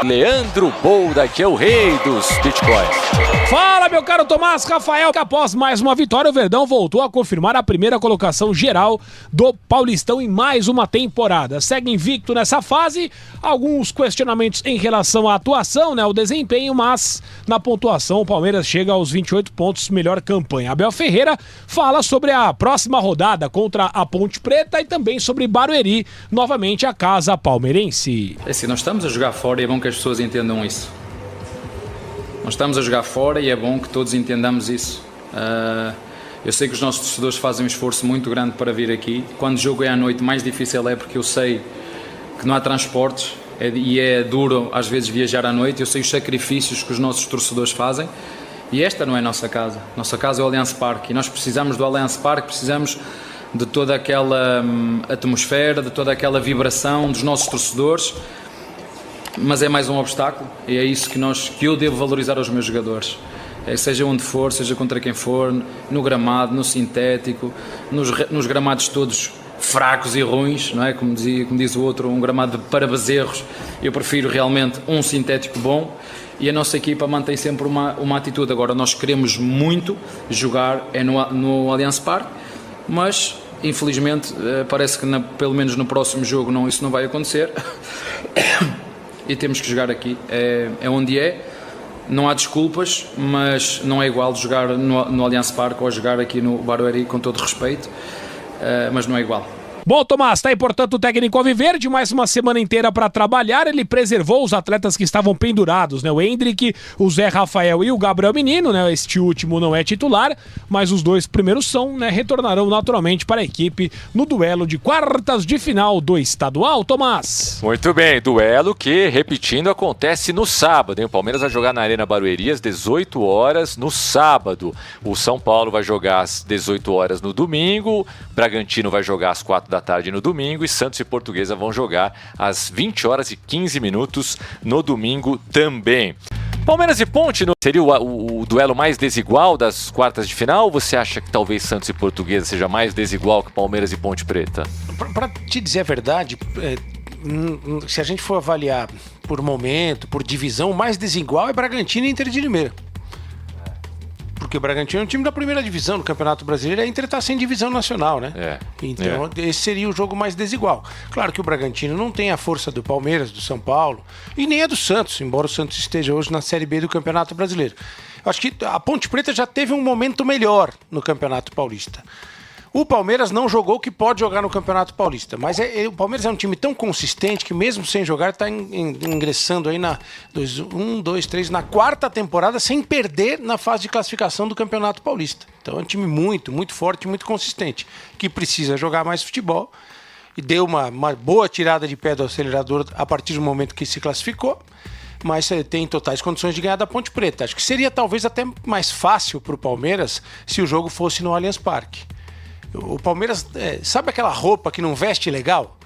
Leandro Bolda, que é o rei dos bitcoins. Fala, meu caro Tomás Rafael, que após mais uma vitória, o Verdão voltou a confirmar a primeira colocação geral do Paulistão em mais uma temporada. Segue invicto nessa fase, alguns questionamentos em relação à atuação, né, o desempenho, mas na pontuação o Palmeiras chega aos 28 pontos, melhor campanha. Abel Ferreira fala sobre a próxima rodada contra a Ponte Preta e também sobre Barueri, novamente a casa palmeirense. É assim, nós estamos a jogar fora e é bom que as pessoas entendam isso. Nós estamos a jogar fora e é bom que todos entendamos isso. Eu sei que os nossos torcedores fazem um esforço muito grande para vir aqui. Quando o jogo é à noite, mais difícil é porque eu sei que não há transportes e é duro às vezes viajar à noite. Eu sei os sacrifícios que os nossos torcedores fazem e esta não é a nossa casa. Nossa casa é o Allianz Parque e nós precisamos do Allianz Parque, precisamos de toda aquela atmosfera, de toda aquela vibração dos nossos torcedores. Mas é mais um obstáculo e é isso que eu devo valorizar aos meus jogadores. Seja onde for, seja contra quem for, no gramado, no sintético, nos gramados todos fracos e ruins, não é? Como diz o outro, um gramado para bezerros. Eu prefiro realmente um sintético bom e a nossa equipa mantém sempre uma atitude. Agora, nós queremos muito jogar no Allianz Parque, mas infelizmente parece que pelo menos no próximo jogo isso não vai acontecer. E temos que jogar aqui, é onde é, não há desculpas, mas não é igual jogar no Allianz Parque ou jogar aqui no Barueri, com todo respeito, mas não é igual. Bom, Tomás, tá aí, portanto, o técnico alviverde, mais uma semana inteira para trabalhar. Ele preservou os atletas que estavam pendurados, né? O Hendrick, o Zé Rafael e o Gabriel Menino, né? Este último não é titular, mas os dois primeiros são, né? Retornarão naturalmente para a equipe no duelo de quartas de final do estadual, Tomás. Muito bem, duelo que, repetindo, acontece no sábado, hein? O Palmeiras vai jogar na Arena Barueri às 18 horas no sábado. O São Paulo vai jogar às 18 horas no domingo, Bragantino vai jogar às 4 da tarde no domingo e Santos e Portuguesa vão jogar às 20 horas e 15 minutos no domingo também. Palmeiras e Ponte seria o duelo mais desigual das quartas de final, ou você acha que talvez Santos e Portuguesa seja mais desigual que Palmeiras e Ponte Preta? Para te dizer a verdade, se a gente for avaliar por momento, por divisão, o mais desigual é Bragantino e Inter de Limeira. Porque o Bragantino é um time da primeira divisão do Campeonato Brasileiro, a Inter está sem divisão nacional, né? Então esse seria o jogo mais desigual. Claro que o Bragantino não tem a força do Palmeiras, do São Paulo e nem a do Santos, embora o Santos esteja hoje na Série B do Campeonato Brasileiro. Eu acho que a Ponte Preta já teve um momento melhor no Campeonato Paulista. O Palmeiras não jogou o que pode jogar no Campeonato Paulista, mas o Palmeiras é um time tão consistente que mesmo sem jogar está ingressando aí na na quarta temporada sem perder na fase de classificação do Campeonato Paulista. Então é um time muito, muito forte, muito consistente, que precisa jogar mais futebol e deu uma boa tirada de pé do acelerador a partir do momento que se classificou, mas tem totais condições de ganhar da Ponte Preta. Acho que seria talvez até mais fácil para o Palmeiras se o jogo fosse no Allianz Parque. O Palmeiras, sabe aquela roupa que não veste legal?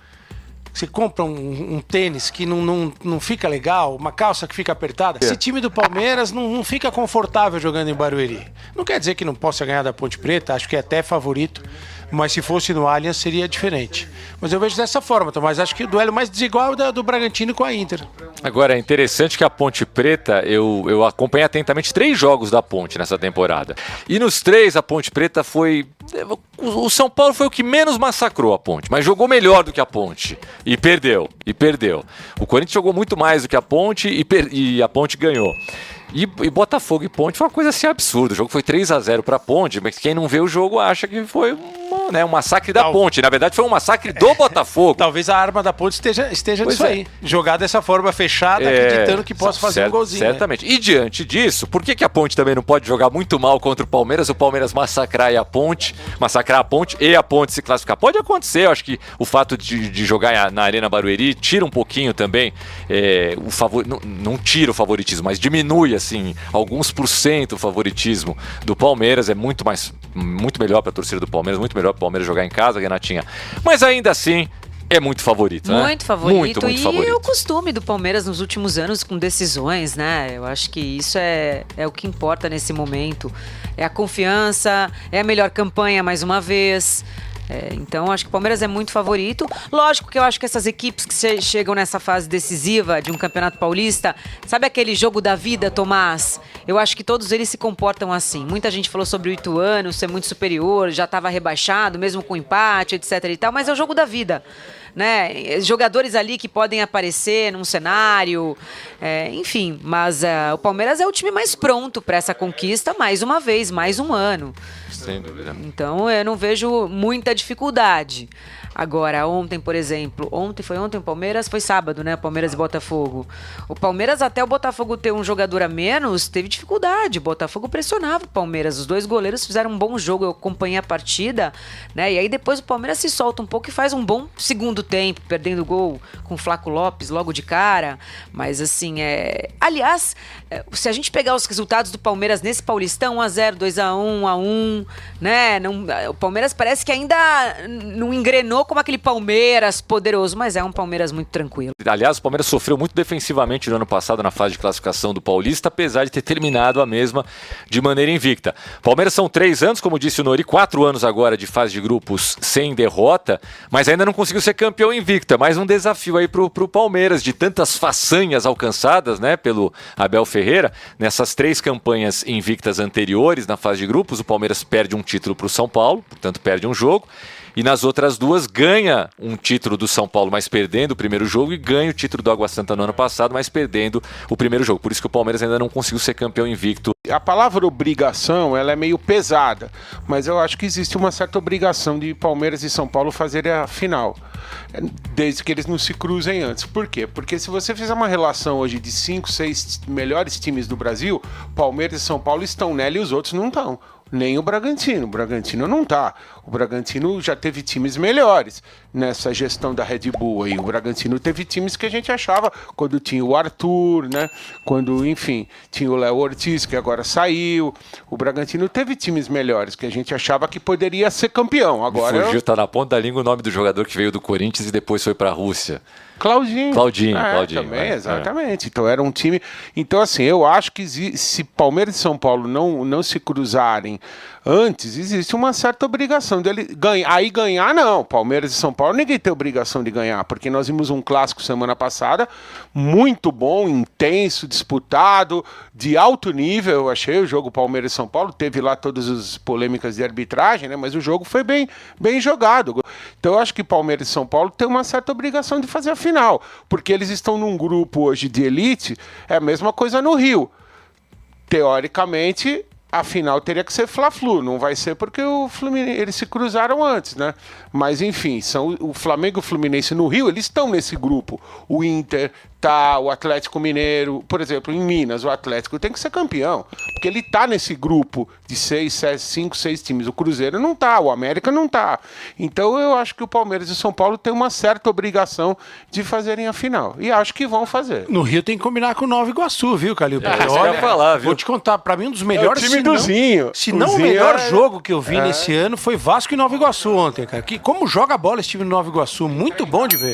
Você compra um tênis que não fica legal, uma calça que fica apertada. Esse time do Palmeiras não fica confortável jogando em Barueri. Não quer dizer que não possa ganhar da Ponte Preta, acho que é até favorito, mas se fosse no Allianz seria diferente. Mas eu vejo dessa forma, Tomás, acho que o duelo mais desigual é do Bragantino com a Inter. Agora, é interessante que a Ponte Preta, eu acompanhei atentamente 3 jogos da Ponte nessa temporada. E nos 3 a Ponte Preta foi... O São Paulo foi o que menos massacrou a Ponte, mas jogou melhor do que a Ponte. E perdeu. O Corinthians jogou muito mais do que a Ponte e a Ponte ganhou. E Botafogo e Ponte foi uma coisa assim absurda. O jogo foi 3-0 para a Ponte, mas quem não vê o jogo acha que foi um massacre da Ponte. Na verdade, foi um massacre do Botafogo. Talvez a arma da Ponte esteja nisso aí. Jogar dessa forma fechada, acreditando que possa fazer um golzinho. Certamente. Né? E diante disso, por que a Ponte também não pode jogar muito mal contra o Palmeiras massacrar a Ponte e a Ponte se classificar? Pode acontecer. Eu acho que o fato de jogar na Arena Barueri tira um pouquinho também o favor. Não tira o favoritismo, mas diminui assim, alguns % o favoritismo do Palmeiras. É muito melhor para a torcida do Palmeiras, muito melhor para o Palmeiras jogar em casa, Renatinha. Mas ainda assim, é muito favorito, né? Muito favorito. Muito favorito. O costume do Palmeiras nos últimos anos com decisões, né? Eu acho que isso é o que importa nesse momento. É a confiança, é a melhor campanha mais uma vez. Então, acho que o Palmeiras é muito favorito. Lógico que eu acho que essas equipes que chegam nessa fase decisiva de um campeonato paulista, sabe aquele jogo da vida, Tomás? Eu acho que todos eles se comportam assim. Muita gente falou sobre o Ituano ser muito superior, já estava rebaixado, mesmo com empate, etc e tal, mas é o jogo da vida. Né? Jogadores ali que podem aparecer num cenário, enfim, mas o Palmeiras é o time mais pronto para essa conquista, mais uma vez, mais um ano. Sem dúvida. Então eu não vejo muita dificuldade. Agora, ontem, por exemplo, foi ontem o Palmeiras, foi sábado, né? Palmeiras e Botafogo. O Palmeiras, até o Botafogo ter um jogador a menos, teve dificuldade. O Botafogo pressionava o Palmeiras. Os dois goleiros fizeram um bom jogo, eu acompanhei a partida, né? E aí depois o Palmeiras se solta um pouco e faz um bom segundo tempo, perdendo gol com o Flaco Lopes logo de cara. Mas assim, aliás, se a gente pegar os resultados do Palmeiras nesse Paulistão, 1-0, 2-1, 1-1, né? O Palmeiras parece que ainda não engrenou como aquele Palmeiras poderoso, mas é um Palmeiras muito tranquilo. Aliás, o Palmeiras sofreu muito defensivamente no ano passado na fase de classificação do Paulista, apesar de ter terminado a mesma de maneira invicta. Palmeiras são 3 anos, como disse o Nori, 4 anos agora de fase de grupos sem derrota, mas ainda não conseguiu ser campeão invicto. É mais um desafio aí pro Palmeiras, de tantas façanhas alcançadas, né, pelo Abel Ferreira. Nessas 3 campanhas invictas anteriores na fase de grupos, o Palmeiras perde um título pro São Paulo, portanto perde um jogo. E nas outras 2 ganha um título do São Paulo, mas perdendo o primeiro jogo, e ganha o título do Água Santa no ano passado, mas perdendo o primeiro jogo. Por isso que o Palmeiras ainda não conseguiu ser campeão invicto. A palavra obrigação, ela é meio pesada, mas eu acho que existe uma certa obrigação de Palmeiras e São Paulo fazerem a final, desde que eles não se cruzem antes. Por quê? Porque se você fizer uma relação hoje de 5, 6 melhores times do Brasil, Palmeiras e São Paulo estão nela e os outros não estão. Nem o Bragantino. O Bragantino não tá. O Bragantino já teve times melhores nessa gestão da Red Bull aí. O Bragantino teve times que a gente achava, quando tinha o Arthur, né? Quando, enfim, tinha o Léo Ortiz, que agora saiu. O Bragantino teve times melhores, que a gente achava que poderia ser campeão. Agora Fugiu, tá na ponta da língua o nome do jogador que veio do Corinthians e depois foi pra Rússia. Claudinho. Também, exatamente. Então era um time. Então, assim, eu acho que se Palmeiras e São Paulo não se cruzarem antes, existe uma certa obrigação dele ganhar. Aí ganhar, não. Palmeiras e São Paulo, ninguém tem obrigação de ganhar, porque nós vimos um clássico semana passada, muito bom, intenso, disputado, de alto nível. Eu achei o jogo Palmeiras e São Paulo, teve lá todas as polêmicas de arbitragem, né? Mas o jogo foi bem jogado. Então eu acho que Palmeiras e São Paulo têm uma certa obrigação de fazer a final, porque eles estão num grupo hoje de elite. É a mesma coisa no Rio. Teoricamente, a final teria que ser Fla-Flu, não vai ser porque o Fluminense, eles se cruzaram antes, né? Mas enfim, são o Flamengo e o Fluminense no Rio, eles estão nesse grupo. O Inter tá, o Atlético Mineiro, por exemplo, em Minas, o Atlético tem que ser campeão, porque ele tá nesse grupo de 5, 6 times. O Cruzeiro não tá, o América não tá. Então eu acho que o Palmeiras e o São Paulo têm uma certa obrigação de fazerem a final. E acho que vão fazer. No Rio tem que combinar com o Nova Iguaçu, viu, Calil? Porque, isso que eu ia falar, viu? Vou te contar, pra mim um dos melhores... É o time do Zinho. Se não o Zinho melhor jogo que eu vi nesse ano foi Vasco e Nova Iguaçu ontem, cara. Como joga bola esse time do Nova Iguaçu, muito bom de ver.